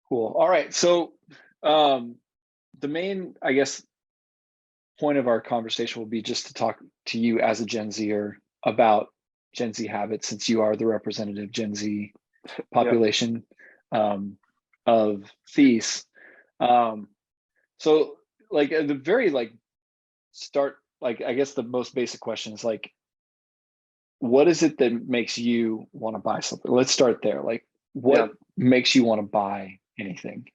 Cool. All right. So the main, I guess, point of our conversation will be just to talk to you as a Gen Zer about Gen Z habits, since you are the representative Gen Z Yep. population of Thies. Um, so like at the very like start, like I guess the most basic question is like, what is it that makes you want to buy something? Let's start there. Like, Yeah. what makes you want to buy anything?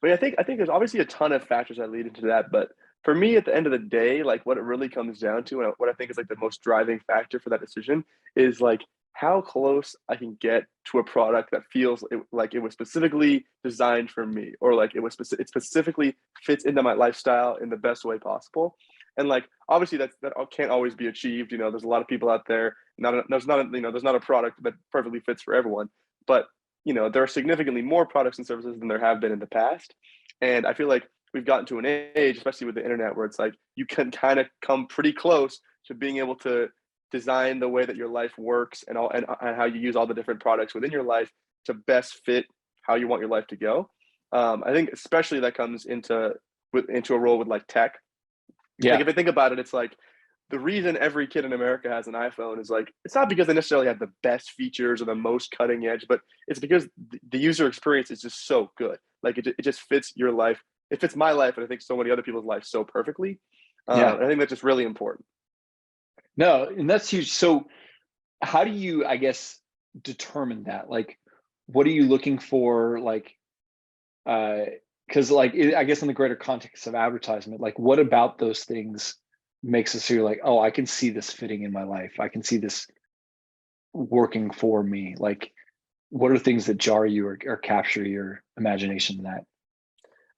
I mean, I think there's obviously a ton of factors that lead into that, but for me, at the end of the day, like what it really comes down to, and what I think is like the most driving factor for that decision is like how close I can get to a product that feels like it was specifically designed for me, or like it specifically fits into my lifestyle in the best way possible. And like obviously that can't always be achieved. There's a lot of people out there. There's not a product that perfectly fits for everyone, but there are significantly more products and services than there have been in the past. And I feel like we've gotten to an age, especially with the internet, where it's like you can kind of come pretty close to being able to design the way that your life works and how you use all the different products within your life to best fit how you want your life to go. I think especially that comes into a role with like tech. Like Yeah. if I think about it, it's like the reason every kid in America has an iPhone is like it's not because they necessarily have the best features or the most cutting edge, but it's because the user experience is just so good. Like it just fits your life. It fits my life, and I think so many other people's lives so perfectly. Yeah. And I think that's just really important. No, and that's huge. So how do you, I guess, determine that? Like, what are you looking for? Like, because like I guess in the greater context of advertisement, like what about those things makes us feel like, oh, I can see this fitting in my life. I can see this working for me. Like, what are things that jar you or capture your imagination in that?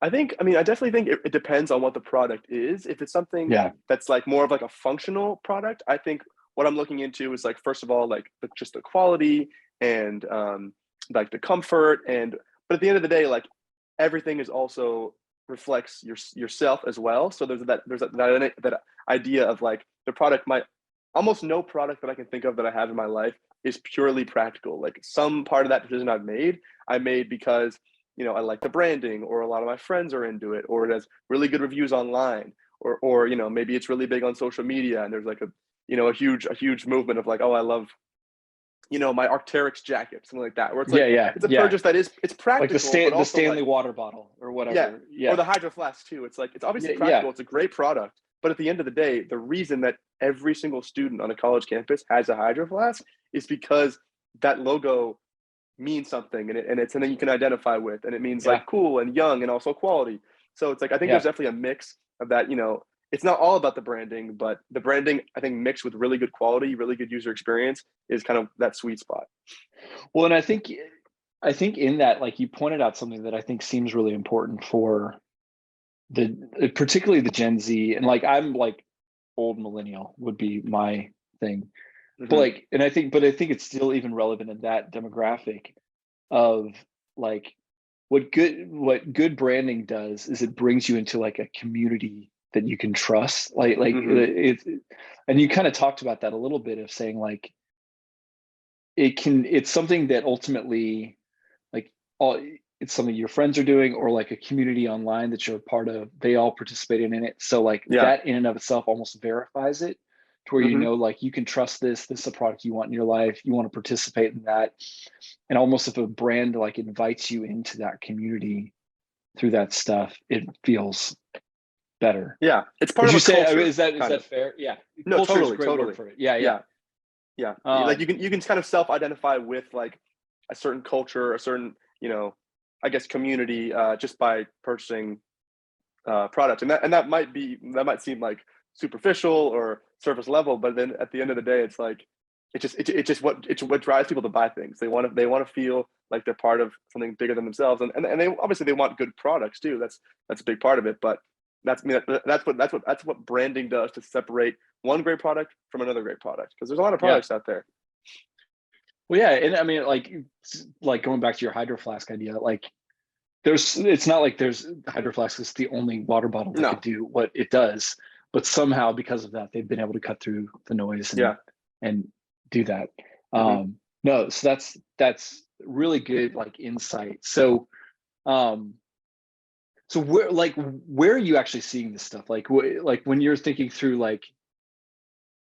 I definitely think it depends on what the product is. If it's something Yeah. that's like more of like a functional product, I think what I'm looking into is like first of all like just the quality and like the comfort but at the end of the day like everything is also reflects yourself as well. So there's that idea of like the product might almost no product that I can think of that I have in my life is purely practical. Like some part of that decision I made because I like the branding, or a lot of my friends are into it, or it has really good reviews online, or maybe it's really big on social media, and there's like a huge movement of like, oh, I love my Arc'teryx jacket, something like that, where it's Yeah. like Yeah. it's a Yeah. purchase that it's Like practical, but The also Stanley like water bottle or yeah, whatever. or Yeah. the Hydro Flask too. It's like it's Yeah. obviously Yeah. practical. It's a great product, but at the end of the day, the reason that every single student on a college campus has a Hydro Flask is because that logo means something, and it's something you can identify with, and it means like Yeah. cool and young and also quality. So it's like I think there's Yeah. definitely a mix of that. It's not all about the branding, but the branding I think mixed with really good quality, really good user experience is kind of that sweet spot. Well, and I think in that, like you pointed out something that I think seems really important for particularly the Gen Z, and like I'm like old millennial would be my thing. But Mm-hmm. like, and I think it's still even relevant in that demographic of like what good branding does is it brings you into like a community that you can trust. Like Mm-hmm. it's and you kind of talked about that a little bit of saying like it's something that ultimately like all it's something your friends are doing or like a community online that you're a part of, they all participated in it, so like Yeah. that in and of itself almost verifies it to where Mm-hmm. like you can trust this is a product you want in your life, you want to participate in that. And almost if a brand like invites you into that community through that stuff, it feels better. Yeah. It's part Would of you a say, I mean, culture, is kind that of. fair? Yeah, No, culture is a totally, great word totally. for it. Yeah. Yeah. Yeah. Yeah. Like um you can kind of self-identify with like a certain culture, a certain, I guess community, just by purchasing product, and that might seem like superficial or surface level, but then at the end of the day, it's like it's what drives people to buy things. They want to feel like they're part of something bigger than themselves, and they obviously they want good products too. That's a big part of it, but that's what branding does to separate one great product from another great product, because there's a lot of yeah. products out there. Well, yeah, and I mean, like going back to your hydro flask idea, like it's not like there's hydro flask is the only water bottle that could No. do what it does, but somehow because of that, they've been able to cut through the noise Yeah. and do that. Hmm. No, so that's really good like insight. So Um, so where are you actually seeing this stuff? Like when you're thinking through, like,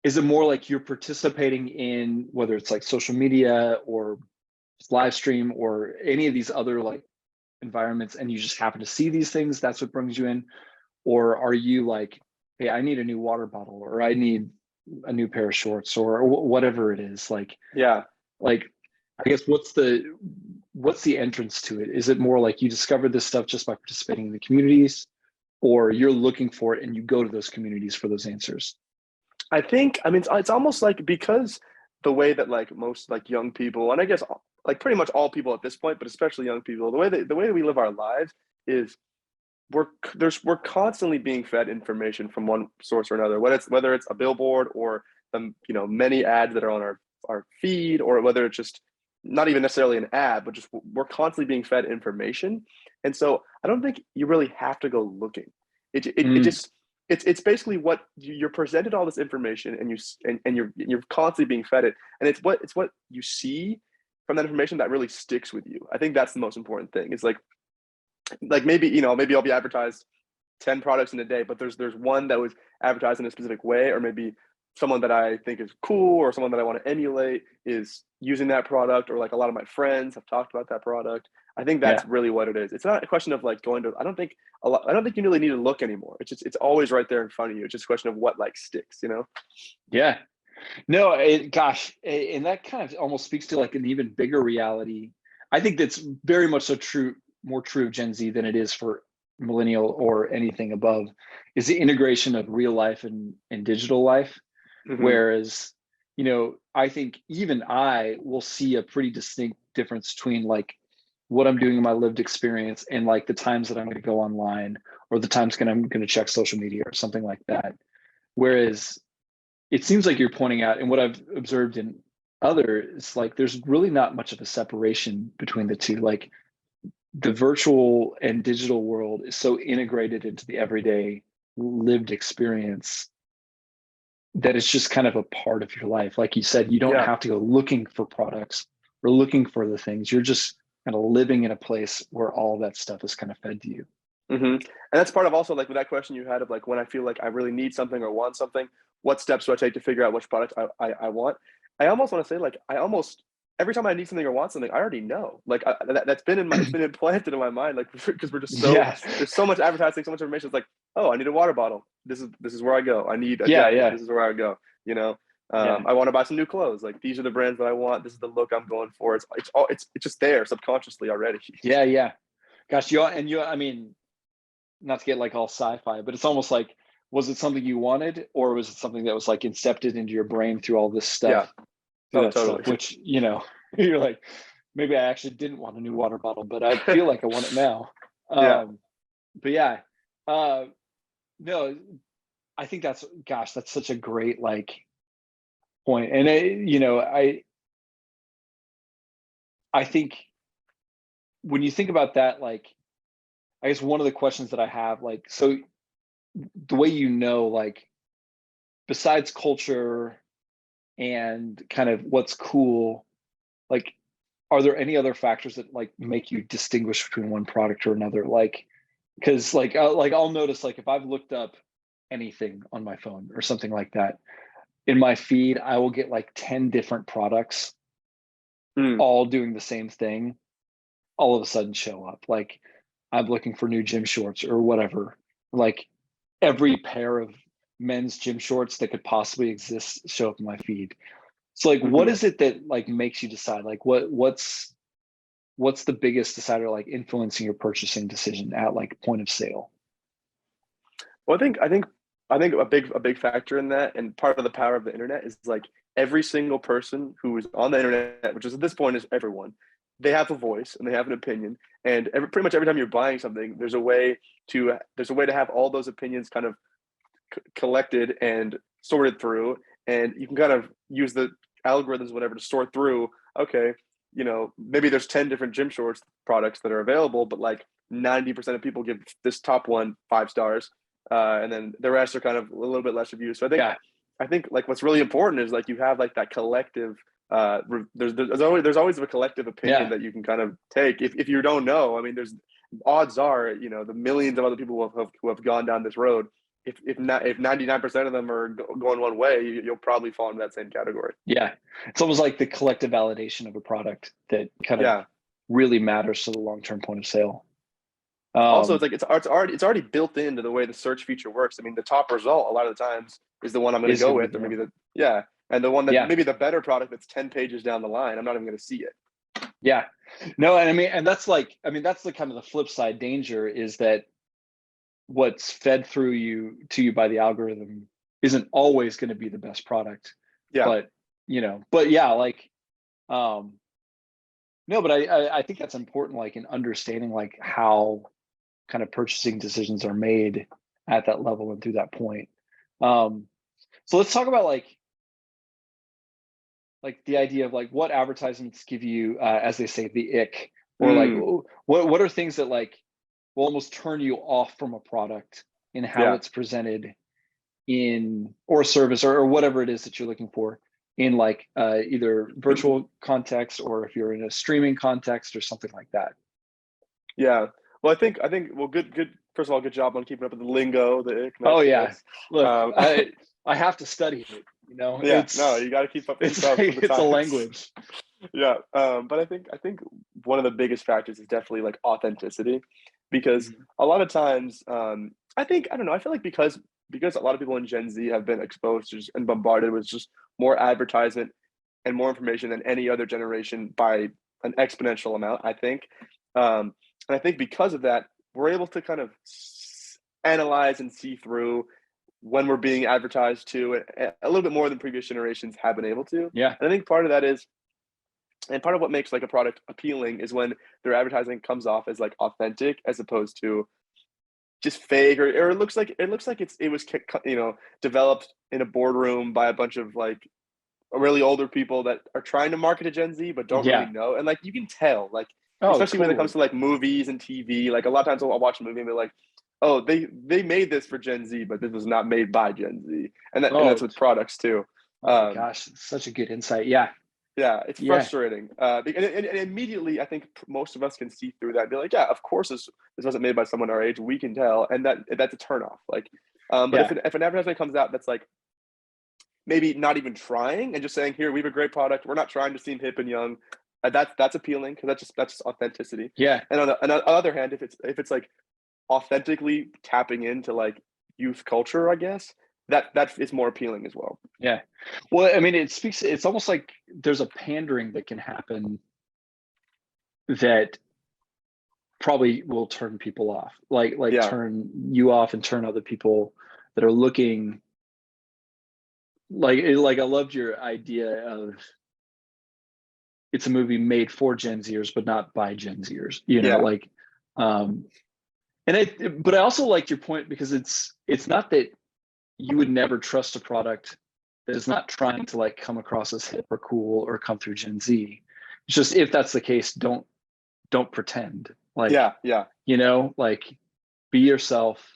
is it more like you're participating in whether it's like social media or live stream or any of these other like environments, and you just happen to see these things, that's what brings you in? Or are you like, hey, I need a new water bottle, or I need a new pair of shorts, or whatever it is, Yeah. like I guess what's the entrance to it? Is it more like you discovered this stuff just by participating in the communities, or you're looking for it and you go to those communities for those answers? I mean, it's almost like, because the way that like most like young people, and I guess like pretty much all people at this point, but especially young people, the way that we live our lives is we're constantly being fed information from one source or another, whether it's a billboard or the many ads that are on our feed, or whether it's just not even necessarily an ad, but just we're constantly being fed information. And so I don't think you really have to go looking. It Mm, just it's basically what you're presented all this information, and you're constantly being fed it, and it's what you see from that information that really sticks with you. I think that's the most important thing. It's like maybe maybe I'll be advertised 10 products in a day, but there's one that was advertised in a specific way, or maybe someone that I think is cool or someone that I want to emulate is using that product, or like a lot of my friends have talked about that product. I think yeah. that's really what it is. It's not a question of like going to, I don't think you really need to look anymore. It's always right there in front of you. It's just a question of what like sticks. Yeah. No, gosh, and that kind of almost speaks to like an even bigger reality. I think that's very much so true, more true of Gen Z than it is for millennial or anything above, is the integration of real life and digital life. Hmm. Whereas, I think even I will see a pretty distinct difference between like what I'm doing in my lived experience and like the times that I'm going to go online, or the times I'm going to check social media or something like that. Whereas it seems like you're pointing out, and what I've observed in others, like there's really not much of a separation between the two. Like the virtual and digital world is so integrated into the everyday lived experience that it's just kind of a part of your life. Like you said, you don't Yeah. have to go looking for products or looking for the things. You're just kind of living in a place where all that stuff is kind of fed to you. And that's part of also like with that question you had of like, when I feel like I really need something or want something, what steps do I take to figure out which product I want? I almost want to say like, I almost every time I need something or want something, I already know. Like that's been it's been implanted in my mind. Like because we're just Yes. there's so much advertising, so much information. It's like, oh, I need a water bottle. This is where I go. I need a Yeah. jacket. Yeah. This is where I go. You know, Yeah. I want to buy some new clothes. Like these are the brands that I want. This is the look I'm going for. It's just there subconsciously already. Yeah. Yeah. Gosh, I mean, not to get like all sci-fi, but it's almost like, was it something you wanted, or was it something that was like incepted into your brain through all this Yeah. stuff, through Oh, that stuff, totally. which, you're like, maybe I actually didn't want a new water bottle, but I feel like I want it now. Yeah. But yeah, uh, no, I think that's such a great like point. And I think when you think about that, like, I guess one of the questions that I have, like, so the way, like, besides culture and kind of what's cool, like, are there any other factors that like make you distinguish between one product or another? Like, because like I'll notice, like, if I've looked up anything on my phone or something like that, in my feed, I will get like 10 different products Mm. all doing the same thing all of a sudden show up. Like, I'm looking for new gym shorts or whatever. Like every pair of men's gym shorts that could possibly exist show up in my feed. So like, what Hmm. is it that like makes you decide? Like what's the biggest decider, like influencing your purchasing decision at like point of sale? Well, I think a big factor in that, and part of the power of the internet, is like every single person who is on the internet, which is at this point is everyone, they have a voice and they have an opinion, and pretty much every time you're buying something, there's a way to have all those opinions kind of collected and sorted through, and you can kind of use the algorithms, whatever, to sort through. Okay, maybe there's 10 different gym shorts products that are available, but like 90% of people give this top one 5 stars, and then the rest are kind of a little bit less reviews. So I think Yeah. I think like what's really important is like you have like that collective there's always a collective opinion Yeah. that you can kind of take. If you don't know, I mean, there's odds are, you know, the millions of other people who have gone down this road. If 99% of them are going one way, you'll probably fall into that same category. Yeah. It's almost like the collective validation of a product that kind of Yeah. really matters to the long-term point of sale. Also, it's like it's already built into the way the search feature works. I mean, the top result a lot of the times is the one I'm going to is go going to with, be or the maybe one. and the one that Yeah. maybe the better product that's 10 pages down the line, I'm not even going to see it. Yeah. No, and I mean, and that's like, I mean, that's the kind of the flip side danger is that what's fed through to you by the algorithm isn't always going to be the best product. Yeah. But, you know, but yeah, like, no, but I think that's important, like in understanding like how kind of purchasing decisions are made at that level and through that point. So let's talk about like the idea of like what advertisements give you, as they say, the ick, or like what are things that like will almost turn you off from a product in how Yeah. it's presented in or service or whatever it is that you're looking for in like either virtual context or if you're in a streaming context or something like that. Yeah. Well, I think well, good. First of all, good job on keeping up with the lingo. The ick, Oh nice, yeah, nice. look, Um, I have to study it. You know, yeah. No, you got to keep it's up with like the it's a times. language. Yeah. But I think one of the biggest factors is definitely like authenticity, because Mhm. a lot of times, I don't know. I feel like because a lot of people in Gen Z have been exposed to and bombarded with just more advertisement and more information than any other generation by an exponential amount, I think. And I think because of that, we're able to kind of analyze and see through when we're being advertised to a little bit more than previous generations have been able to. Yeah, And I think part of that is, and part of what makes like a product appealing is when their advertising comes off as like authentic as opposed to just fake, or it looks like it was, you know, developed in a boardroom by a bunch of like really older people that are trying to market to Gen Z but don't really yeah. know. And like you can tell, like Oh, especially when it comes totally. to like movies and TV, like a lot of times I'll watch a movie and be like, oh, they made this for Gen Z, but this was not made by Gen Z. And that's Oh, with products too. oh my Um, gosh, such a good insight. Yeah, yeah, it's yeah, frustrating. And immediately, I think most of us can see through that and be like, yeah, of course this wasn't made by someone our age. We can tell, and that's a turnoff. Like, but yeah, if an advertisement comes out that's like maybe not even trying and just saying, here, we have a great product. We're not trying to seem hip and young. That's appealing because that's just authenticity. yeah, And on the other hand, if it's like authentically tapping into like youth culture, I guess that is more appealing as well. yeah. Well, I mean, it's almost like there's a pandering that can happen that probably will turn people off, like Yeah, turn you off and turn other people that are looking like I loved your idea of it's a movie made for Gen Zers, but not by Gen Zers, you know, yeah, like, um, but I also liked your point because it's not that you would never trust a product that is not trying to like come across as hip or cool or come through Gen Z. It's just if that's the case, don't pretend like, yeah, yeah, you know, like be yourself,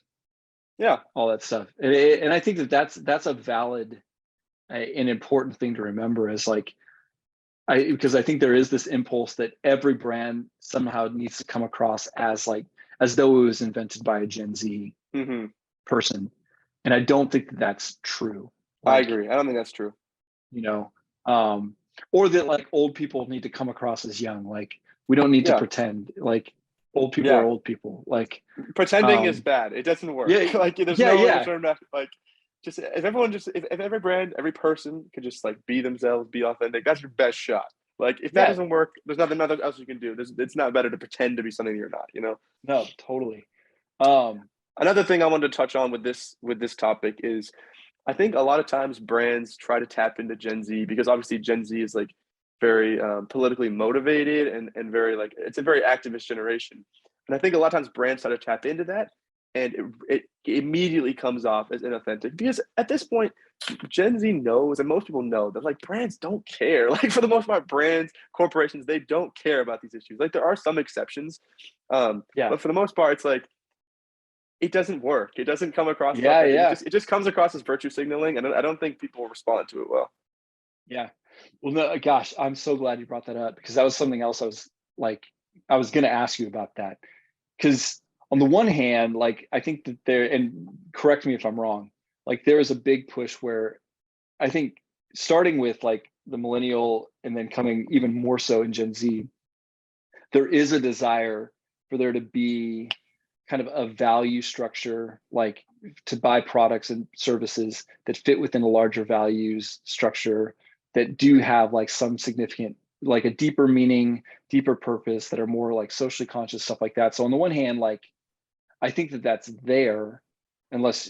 yeah, all that stuff. And I think that that's a valid, an important thing to remember is like, because I think there is this impulse that every brand somehow needs to come across as like as though it was invented by a Gen Z hmm person, and I don't think that that's true. I Like, agree. I don't think that's true. you know, or that like old people need to come across as young. Like we don't need to Yeah, pretend. Like old people are yeah. old people. Like, Pretending is bad. It doesn't work. yeah, Like there's yeah, no yeah, like just if every brand, every person could just like be themselves, be authentic, that's your best shot. Like if that yeah. doesn't work, there's nothing else you can do. It's not better to pretend to be something you're not, you know? No, totally. Um, Another thing I wanted to touch on with this topic is I think a lot of times brands try to tap into Gen Z because obviously Gen Z is like very politically motivated and very like it's a very activist generation. And I think a lot of times brands try to tap into that and it immediately comes off as inauthentic because at this point, Gen Z knows and most people know that like brands don't care. Like for the most part, brands, corporations, they don't care about these issues. Like there are some exceptions. yeah, But for the most part, it's like it doesn't work. It doesn't come across as yeah, authentic. yeah, It just comes across as virtue signaling, and I don't think people respond to it well. yeah. Well, no, gosh, I'm so glad you brought that up because that was something else like, I was going to ask you about that. Because on the one hand, like, I think that there, and correct me if I'm wrong, like, there is a big push where I think starting with like the millennial and then coming even more so in Gen Z, there is a desire for there to be kind of a value structure, like to buy products and services that fit within a larger values structure that do have like some significant, like a deeper meaning, deeper purpose, that are more like socially conscious, stuff like that. So on the one hand, like, I think that that's there, unless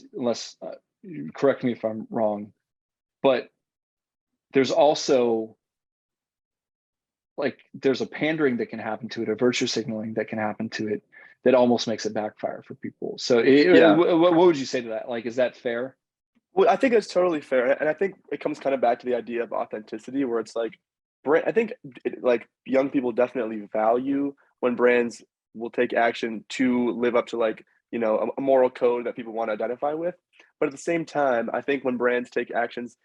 correct me if I'm wrong, but there's also like, there's a pandering that can happen to it, a virtue signaling that can happen to it, that almost makes it backfire for people. So Yeah. what would you say to that? Like, is that fair? Well, I think it's totally fair, and I think it comes kind of back to the idea of authenticity, where it's like, I think like young people definitely value when brands will take action to live up to like a moral code that people want to identify with. But at the same time, I think when brands take actions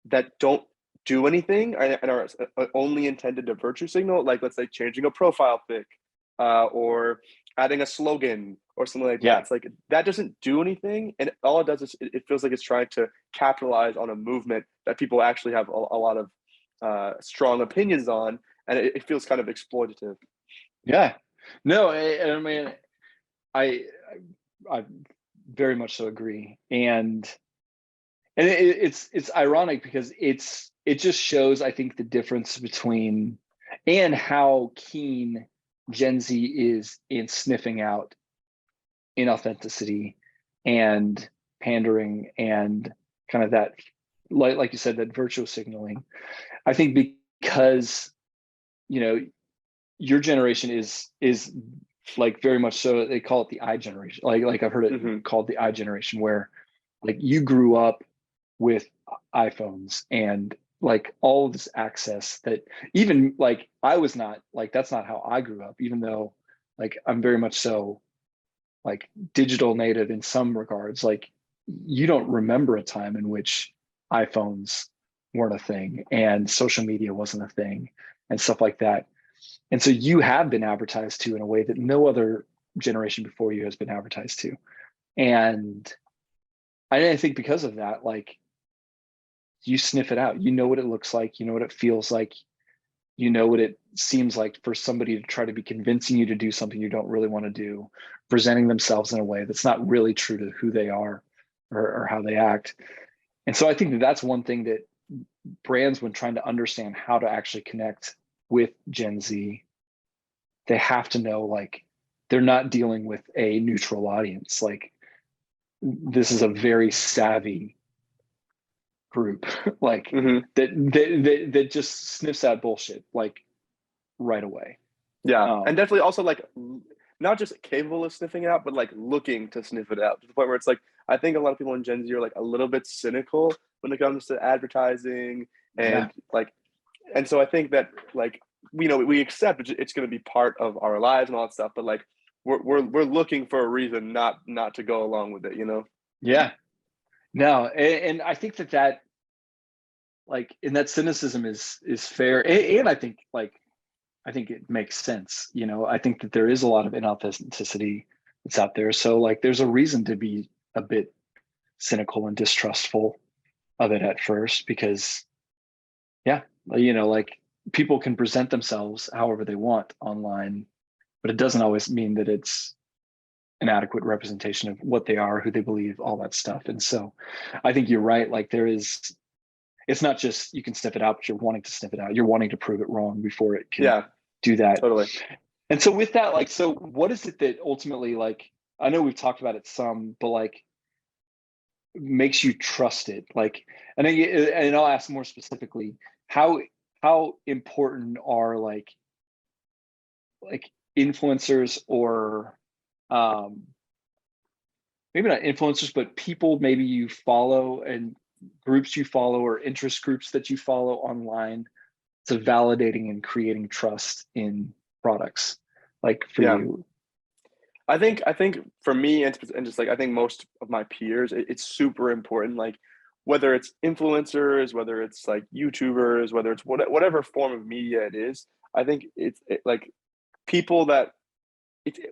that don't do anything and are only intended to virtue signal, like let's say changing a profile pic, or adding a slogan or something like that. Yeah. It's like that doesn't do anything, and all it does is it feels like it's trying to capitalize on a movement that people actually have a lot of strong opinions on, and it feels kind of exploitative. Yeah. No, I mean, I, I very much so agree. And it's ironic because it just shows, I think, the difference between, and how keen Gen Z is in sniffing out inauthenticity and pandering and kind of that, like you said, that virtual signaling. I think because, you know, your generation is like very much so, they call it the I generation. Like I've heard it Mm-hmm. called the I generation, where like you grew up with iPhones and like all of this access that even like I was not, like, that's not how I grew up, even though like I'm very much so like digital native in some regards. Like, you don't remember a time in which iPhones weren't a thing and social media wasn't a thing and stuff like that. And so you have been advertised to in a way that no other generation before you has been advertised to. And I think because of that, like, you sniff it out. You know what it looks like, you know what it feels like, you know what it seems like for somebody to try to be convincing you to do something you don't really want to do, presenting themselves in a way that's not really true to who they are, or how they act. And so I think that that's one thing that brands, when trying to understand how to actually connect with Gen Z, they have to know, like, they're not dealing with a neutral audience. Like, this is a very savvy group, like, Mm-hmm. that just sniffs out bullshit like right away. Yeah, and Um, definitely also like not just capable of sniffing it out, but like looking to sniff it out to the point where it's like I think a lot of people in Gen Z are like a little bit cynical when it comes to advertising yeah, and like, and so I think that like we accept it's going to be part of our lives and all that stuff, but like we're looking for a reason not to go along with it, you know? yeah, no, and I think that like, and that cynicism is fair, and I think, like, I think it makes sense. You know, I think that there is a lot of inauthenticity that's out there. So like, there's a reason to be a bit cynical and distrustful of it at first, because yeah, you know, like, people can present themselves however they want online, but it doesn't always mean that it's an adequate representation of what they are, who they believe, all that stuff. And so I think you're right. Like, it's not just you can sniff it out, but you're wanting to sniff it out. You're wanting to prove it wrong before it can Yeah, do that. totally. And so with that, like, so what is it that ultimately, like, I know we've talked about it some, but like, makes you trust it? Like, and I'll ask more specifically, how how important are like influencers, or um maybe not influencers, but people maybe you follow, and groups you follow, or interest groups that you follow online, to validating and creating trust in products, like, for Yeah. you? I think for me and just like I think most of my peers, it's super important. Like whether it's influencers, whether it's like YouTubers, whether it's whatever form of media it is. I think like people that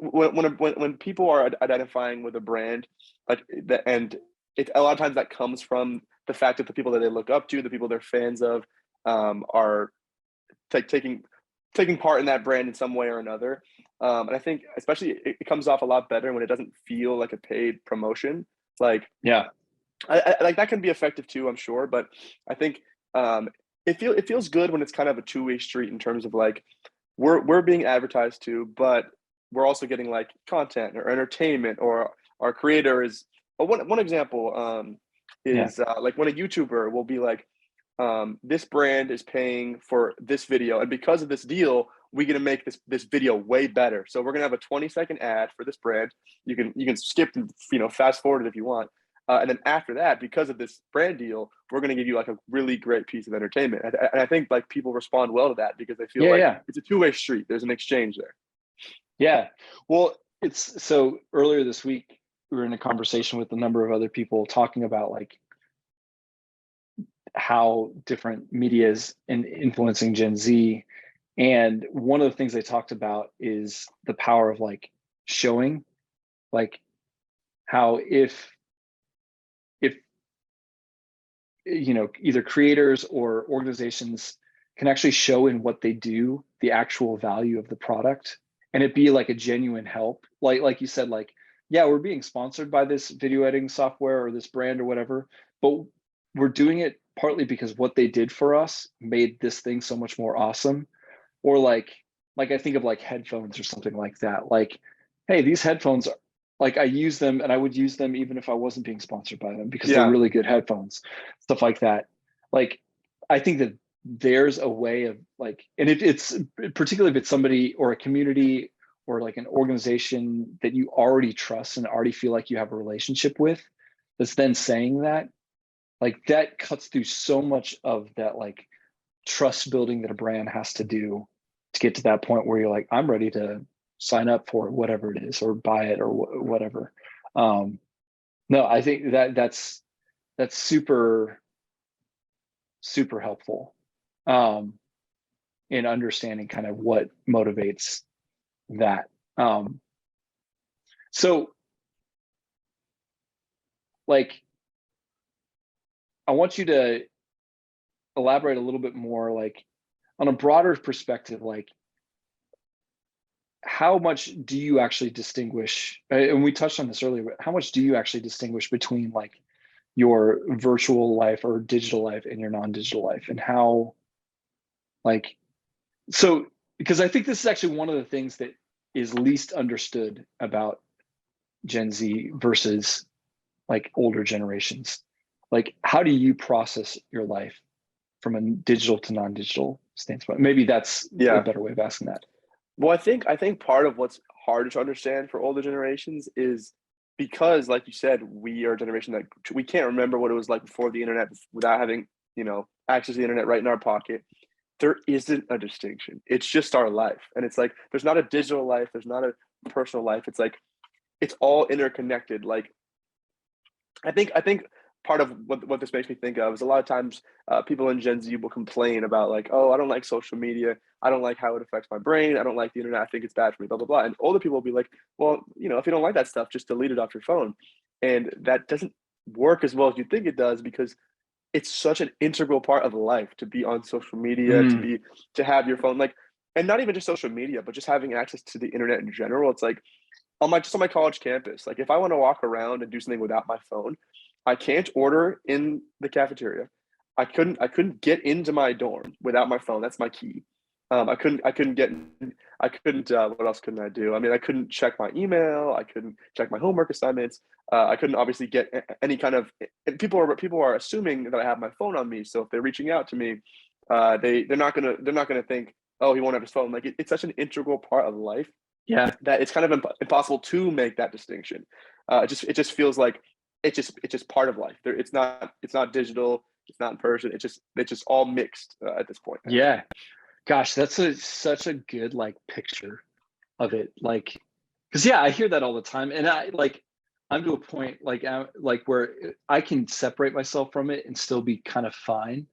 when people are identifying with a brand, like the and it a lot of times that comes from the fact that the people that they look up to, the people they're fans of, are taking part in that brand in some way or another. And I think especially it comes off a lot better when it doesn't feel like a paid promotion. Like Yeah. I like that can be effective too, I'm sure, but I think it feels good when it's kind of a two-way street in terms of like we're being advertised to, but we're also getting like content or entertainment, or our creator is one example Yeah. is like when a YouTuber will be like, this brand is paying for this video, and because of this deal, we're gonna make this video way better. So we're gonna have a 20-second ad for this brand. You can skip and fast forward it if you want. And then after that, because of this brand deal, we're going to give you like a really great piece of entertainment. And I think like people respond well to that because they feel Yeah. like Yeah. it's a two-way street. There's an exchange there. Yeah. Well, it's so earlier this week, we were in a conversation with a number of other people talking about like how different media is influencing Gen Z. And one of the things they talked about is the power of like showing, like how if either creators or organizations can actually show in what they do the actual value of the product, and it be like a genuine help, like you said, like, yeah, we're being sponsored by this video editing software or this brand or whatever, but we're doing it partly because what they did for us made this thing so much more awesome. Or like I think of like headphones or something like that. Like, hey, these headphones are like, I use them and I would use them even if I wasn't being sponsored by them because they're Yeah. really good headphones, stuff like that. Like, I think that there's a way of like, and it's particularly if it's somebody or a community or like an organization that you already trust and already feel like you have a relationship with, that's then saying that, like that cuts through so much of that like trust building that a brand has to do to get to that point where you're like, I'm ready to sign up for whatever it is or buy it or whatever. No, I think that's super helpful in understanding kind of what motivates that. So like, I want you to elaborate a little bit more, like on a broader perspective, like how much do you actually distinguish, and we touched on this earlier, but how much do you actually distinguish between like your virtual life or digital life and your non-digital life, and how like, so because I think this is actually one of the things that is least understood about Gen Z versus like older generations. Like, how do you process your life from a digital to non-digital standpoint? Maybe that's a Yeah. better way of asking that. Well, I think part of what's hard to understand for older generations is because, like you said, we are a generation that we can't remember what it was like before the internet without having, access to the internet right in our pocket. There isn't a distinction. It's just our life. And it's like there's not a digital life, there's not a personal life. It's like it's all interconnected. Like I think part of what this makes me think of is a lot of times people in Gen Z will complain about like, oh, I don't like social media. I don't like how it affects my brain. I don't like the internet. I think it's bad for me, blah, blah, blah. And older people will be like, well, if you don't like that stuff, just delete it off your phone. And that doesn't work as well as you think it does because it's such an integral part of life to be on social media, to have your phone, like, and not even just social media, but just having access to the internet in general. It's like just on my college campus. Like if I want to walk around and do something without my phone, I can't order in the cafeteria. I couldn't get into my dorm without my phone. That's my key. What else couldn't I do? I mean, I couldn't check my email. I couldn't check my homework assignments. I couldn't obviously get any kind of. And people are assuming that I have my phone on me. So if they're reaching out to me, they're not gonna think, oh, he won't have his phone. Like it's such an integral part of life Yeah. that it's kind of impossible to make that distinction. It just feels like it's just part of life. It's not digital. It's not in person. It's just all mixed at this point. Yeah. Gosh, that's such a good like picture of it. Like, because yeah, I hear that all the time. And I'm to a point like where I can separate myself from it and still be kind of fine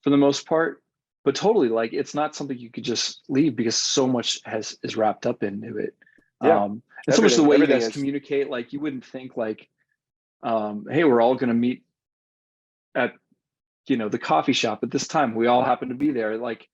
for the most part. But totally, like it's not something you could just leave because so much is wrapped up into it. Yeah, And so much the way you everything guys is. communicate, like you wouldn't think like, hey, we're all going to meet at the coffee shop at this time. We all happen to be there. Like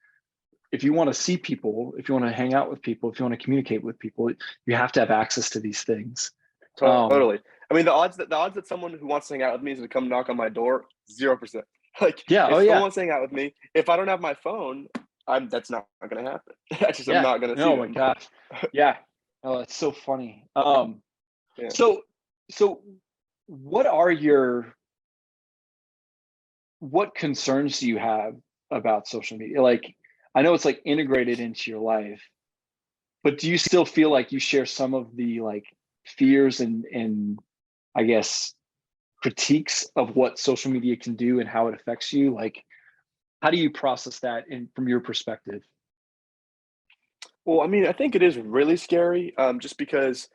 if you want to see people, if you want to hang out with people, if you want to communicate with people, you have to have access to these things. Totally. I mean, the odds that someone who wants to hang out with me is going to come knock on my door, 0%. Like, Yeah. Oh if someone yeah. wants to hang out with me, if I don't have my phone, that's not going to happen. I'm Yeah. not going to see Oh my them. gosh. Yeah. Oh, it's so funny. Yeah. So so what are what concerns do you have about social media? Like, I know it's like integrated into your life, but do you still feel like you share some of the like fears and I guess critiques of what social media can do and how it affects you? Like, how do you process that from your perspective? Well, I mean, I think it is really scary, just because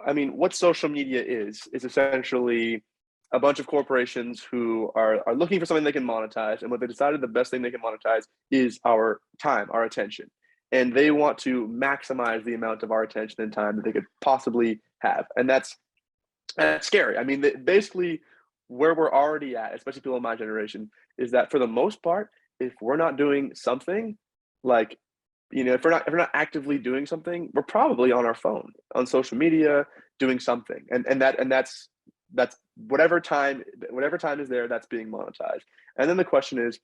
I mean, what social media is essentially a bunch of corporations who are looking for something they can monetize, and what they decided the best thing they can monetize is our time, our attention, and they want to maximize the amount of our attention and time that they could possibly have, and that's scary. I mean, basically, where we're already at, especially people in my generation, is that for the most part, if we're not doing something, like, if we're not actively doing something, we're probably on our phone, on social media, doing something, and that's whatever time is there, that's being monetized. And then the question is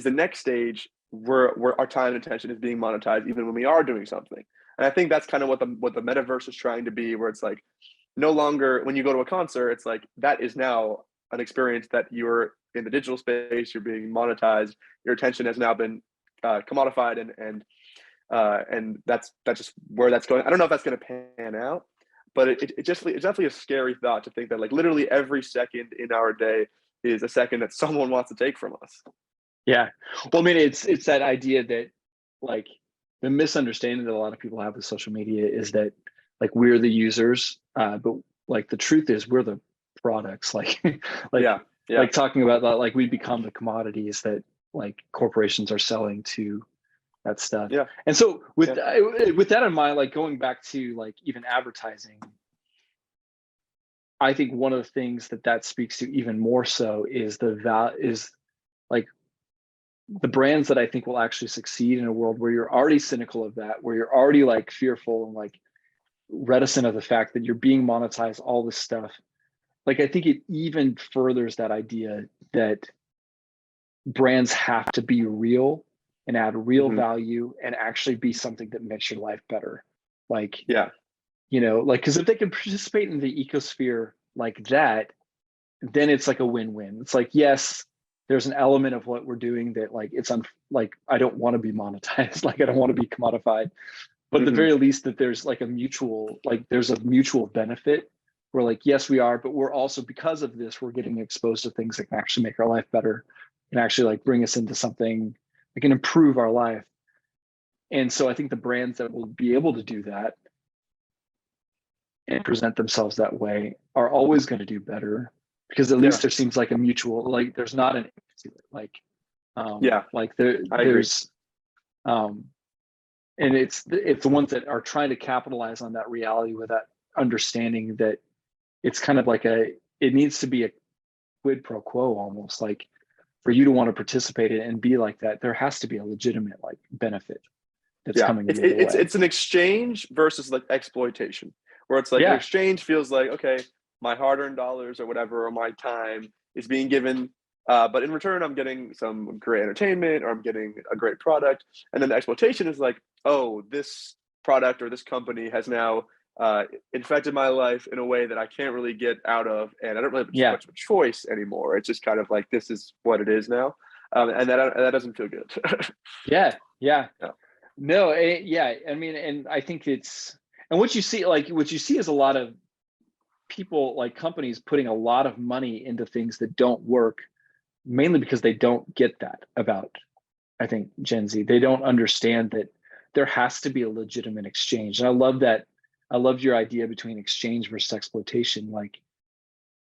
the next stage where our time and attention is being monetized even when we are doing something. And I think that's kind of what the metaverse is trying to be, where it's like no longer when you go to a concert, it's like that is now an experience that you're in the digital space, you're being monetized, your attention has now been commodified, and that's just where that's going. I don't know if that's going to pan out, but it's definitely a scary thought to think that like literally every second in our day is a second that someone wants to take from us. Yeah. Well, I mean, it's that idea that like the misunderstanding that a lot of people have with social media is that like we're the users, but like the truth is we're the products. Like like Yeah, yeah, talking about that, like we become the commodities that like corporations are selling to that stuff. yeah, And so yeah. with that in mind, like going back to like even advertising, I think one of the things that speaks to even more so is is like the brands that I think will actually succeed in a world where you're already cynical of that, where you're already like fearful and like reticent of the fact that you're being monetized, all this stuff. Like I think it even furthers that idea that brands have to be real and add real Hmm. value and actually be something that makes your life better. Like, Yeah, like because if they can participate in the ecosphere like that, then it's like a win-win. It's like, yes, there's an element of what we're doing that like like I don't want to be monetized, like I don't want to be commodified. But at the hmm, very least that there's like there's a mutual benefit. We're like, yes, we are, but we're also because of this, we're getting exposed to things that can actually make our life better, and actually like bring us into something that can improve our life. And so I think the brands that will be able to do that and present themselves that way are always going to do better because at yeah, least there seems like a mutual like there's not an yeah. like I agree. there's um and it's the ones that are trying to capitalize on that reality with that understanding that it's kind of like it needs to be a quid pro quo almost like for you to want to participate in and be like that there has to be a legitimate like benefit that's Yeah, coming it's the other it's way. it's an exchange versus like exploitation, where it's like an Yeah. exchange feels like, okay, my hard-earned dollars or whatever, or my time is being given, but in return, I'm getting some great entertainment or I'm getting a great product. And then the exploitation is like, oh, this product or this company has now infected my life in a way that I can't really get out of, and I don't really have Yeah. much of a choice anymore. It's just kind of like this is what it is now, and that doesn't feel good. Yeah. Yeah. Yeah. No, yeah. I mean, and I think and what you see is a lot of people, like companies, putting a lot of money into things that don't work, mainly because they don't get that about, I think, Gen Z. They don't understand that there has to be a legitimate exchange. And I love that, I loved your idea between exchange versus exploitation. Like,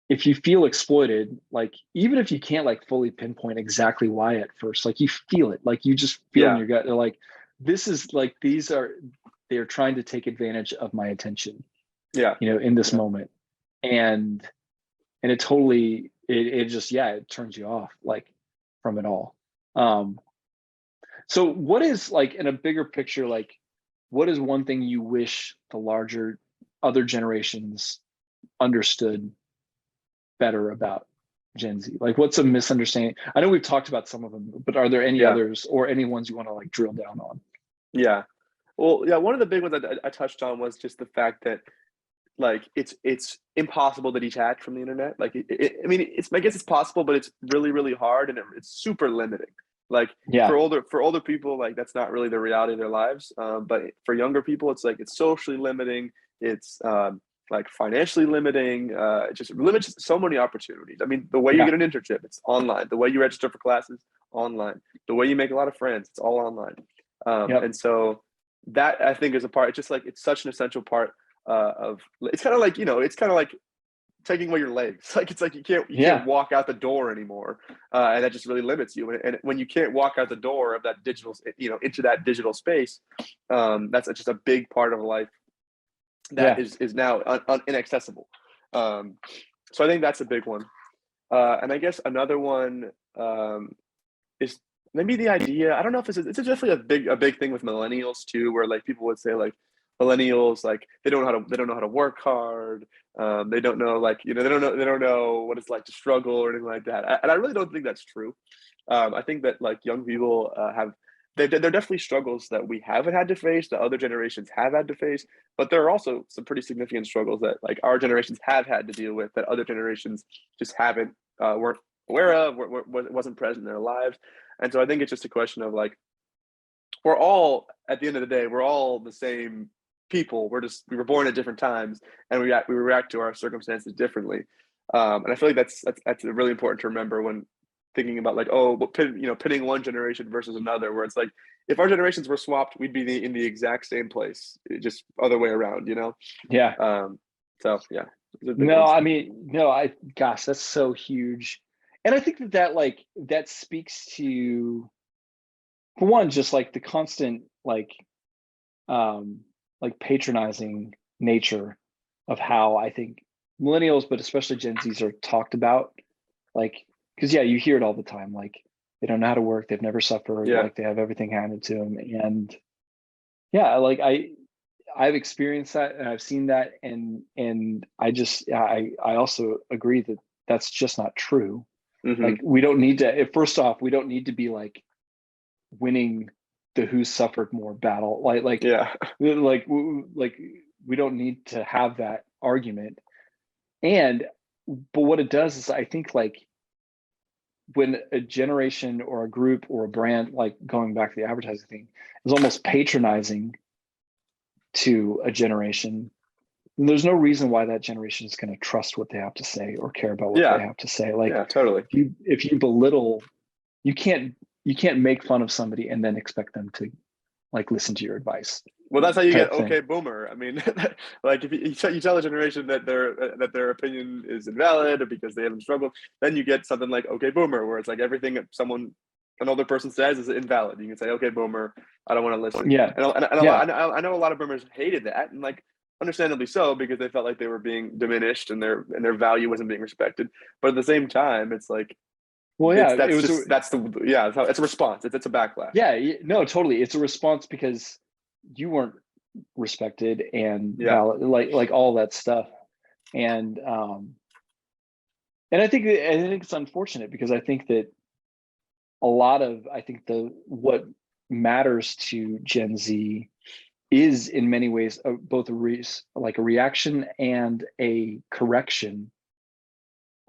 if you feel exploited, like even if you can't like fully pinpoint exactly why at first, like you feel it, like you just feel in your gut, they're like, this is like, they're trying to take advantage of my attention, in this moment. And it totally, it just, it turns you off like from it all. So what is like in a bigger picture, like what is one thing you wish the larger other generations understood better about Gen Z? Like what's a misunderstanding? I know we've talked about some of them, but are there any others or any ones you want to like drill down on? Yeah. Well, one of the big ones I touched on was just the fact that like it's impossible to detach from the internet. Like I mean, I guess it's possible, but it's really really hard, and it's super limiting. Like for older people, like that's not really the reality of their lives. But for younger people, it's like it's socially limiting. It's like financially limiting. It just limits so many opportunities. I mean, the way you get an internship, it's online. The way you register for classes, online. The way you make a lot of friends, it's all online. And so that I think is a part. It's just like it's such an essential part of. It's kind of like it's kind of like taking away your legs. Like it's like you can't walk out the door anymore, and that just really limits you. And when you can't walk out the door of that digital, into that digital space, that's just a big part of life that is now inaccessible. So I think that's a big one. And I guess another one is maybe the idea. I don't know if it's definitely a big thing with millennials too, where like people would say like millennials like they don't know how to work hard. They don't know they don't know what it's like to struggle or anything like that. And I really don't think that's true. I think that like young people there are definitely struggles that we haven't had to face, that other generations have had to face, but there are also some pretty significant struggles that like our generations have had to deal with that other generations just weren't aware of, wasn't present in their lives. And so I think it's just a question of like, we're all, at the end of the day, we're all the same people. We were born at different times, and we react to our circumstances differently. And I feel like that's really important to remember when thinking about like, pitting one generation versus another, where it's like, if our generations were swapped, we'd be in the exact same place, just other way around, Yeah. So yeah. No, I mean, no, gosh, that's so huge. And I think that speaks to, for one, just like the constant like patronizing nature of how I think millennials, but especially Gen Zs, are talked about. Like, because you hear it all the time. Like they don't know how to work, they've never suffered, like they have everything handed to them. And like I've experienced that and I've seen that, and I also agree that that's just not true. Mm-hmm. Like we don't need to. First off, we don't need to be like winning the who suffered more battle. Like we don't need to have that argument. But what it does is I think like when a generation or a group or a brand, like going back to the advertising thing, is almost patronizing to a generation, there's no reason why that generation is going to trust what they have to say or care about what they have to say. Like, totally. If you belittle, you can't make fun of somebody and then expect them to like listen to your advice. Well, that's how you get okay boomer. I mean, like if you tell a generation that their opinion is invalid or because they haven't struggled, then you get something like okay boomer, where it's like everything an older person says is invalid. You can say okay boomer, I don't want to listen. Yeah, and I know a lot of boomers hated that, and like understandably so, because they felt like they were being diminished and their value wasn't being respected. But at the same time, it's like, well, it's a response. It's a backlash. Yeah, no, totally. It's a response because you weren't respected and like all that stuff. And I think it's unfortunate because I think that what matters to Gen Z is in many ways both a reaction and a correction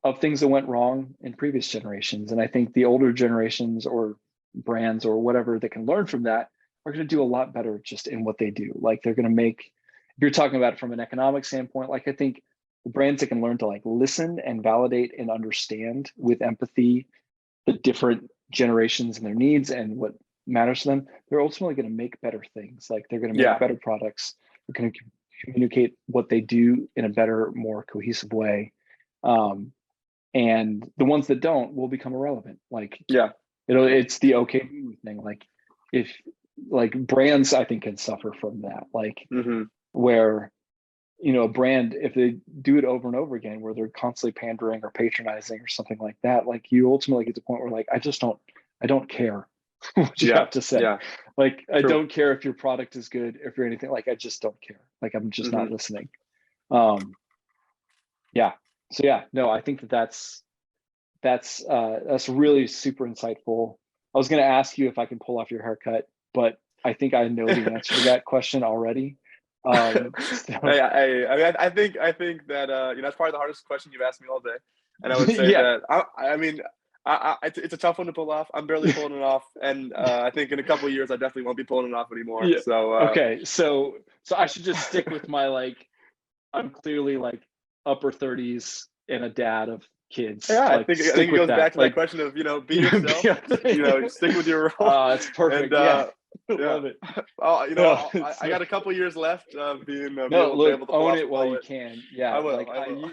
of things that went wrong in previous generations. And I think the older generations or brands or whatever that can learn from that are going to do a lot better just in what they do. Like they're going to make, if you're talking about it from an economic standpoint, like I think the brands that can learn to like listen and validate and understand with empathy the different generations and their needs and what matters to them, they're ultimately going to make better things. Like they're going to make better products. They're going to communicate what they do in a better, more cohesive way. And the ones that don't will become irrelevant. Like, Yeah. it's the okay thing. Like, if like brands, I think, can suffer from that. Like, where, a brand, if they do it over and over again, where they're constantly pandering or patronizing or something like that, like, you ultimately get to the point where, like, I don't care what you have to say. Yeah. Like, I True. don't care if your product is good, if you're anything, like, I just don't care. Like, I'm just not listening. Yeah. So yeah, no, I think that's really super insightful. I was going to ask you if I can pull off your haircut, but I think I know the answer to that question already. I mean, I think that that's probably the hardest question you've asked me all day, and I would say yeah. that I mean, it's a tough one to pull off. I'm barely pulling it off, and I think in a couple of years I definitely won't be pulling it off anymore. Yeah. So okay, so I should just stick with my, like, I'm clearly like upper 30s and a dad of kids. yeah, Like, I stick think it with goes that. back to Like, that question of be yourself, stick with your role. it's perfect. And yeah. yeah. Love it. I got a couple years left of being no, look, able to pull own off it a while you mullet. can. Yeah, I will. like, I will.